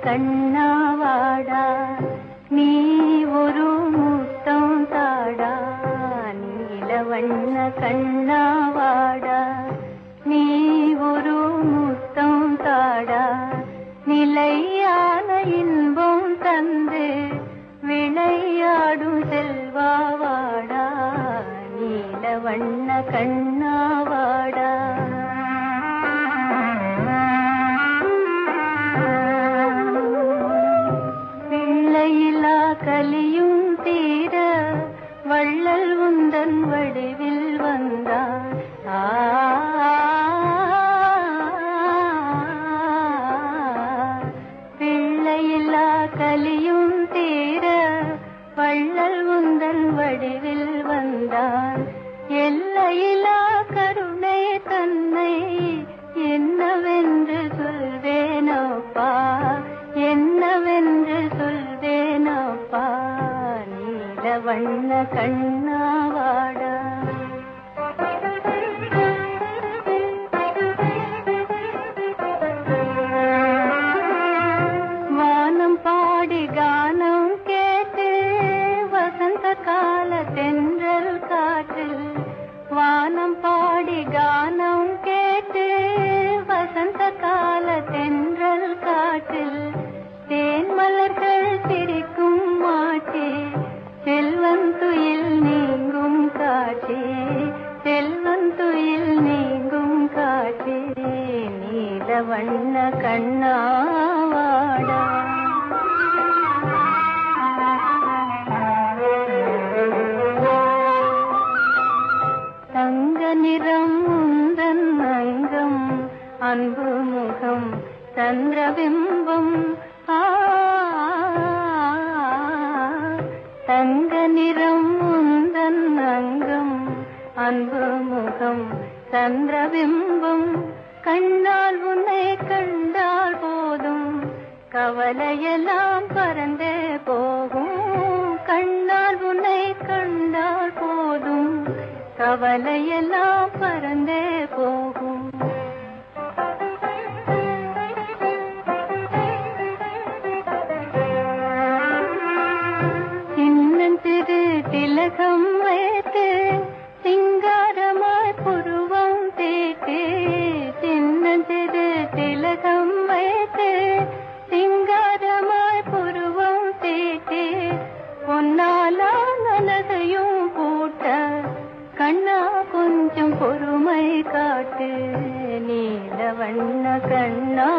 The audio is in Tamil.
கண்ணாவாடா நீ ஒரு முத்தம் தாடா நீலவண்ண கண்ணாவாடா நீ ஒரு முத்தம் தாடா நிலையான இன்பம் தந்து விளையாடும் செல்வாவாடா நீலவண்ண கண்ணாவாடா பிள்ளையிலா கலியும் தீர வள்ளல் உந்தன் வடிவில் வந்தார் பிள்ளையிலா கலியும் தீர வள்ளல் உந்தன் வடிவில் வந்தார் எல்லையிலா கருணை தன்னை என்னவென்று சொல்வேனப்பா என்னவென்று சொல்வேனப்பா நீலவண்ண கண்ணாவாடா வானம் பாடி கானம் கேட்டு வசந்த கால தென்றல் காற்றில் வானம் பாடி கானம் கேட்டு வசந்த கால தென்றல் காற்றில் தேன் மலர்கள் சிரிக்கும் மாட்டே செல்வன் துயில் நீங்கும் காற்றே செல்வன் துயில் நீங்கும் காற்றே நீலவண்ண கண்ணாவாடா தங்க நிறம் உந்தன் அங்கம் அன்பு முகம் சந்திரபிம்பம் தங்க நிறம் உந்தன் அங்கம் அன்பு முகம் சந்திரபிம்பம் கண்ணால் உன்னை கண்டால் போதும் கவலையெல்லாம் பறந்தே போகும் கண்ணால் உன்னை கண்டால் போதும் கவலையெல்லாம் பறந்தே போகும் சின்னஞ்சிறு திலகம் வைத்து சிங்காரமாய் புருவம் தேய்த்து சின்னஞ்சிறு திலகம் வைத்து சிங்காரமாய் புருவம் தேய்த்து பொன்னாலா நலகையும் பூட்ட கண்ணா கொஞ்சம் பொறுமை காட்டு நீலவண்ண கண்ணா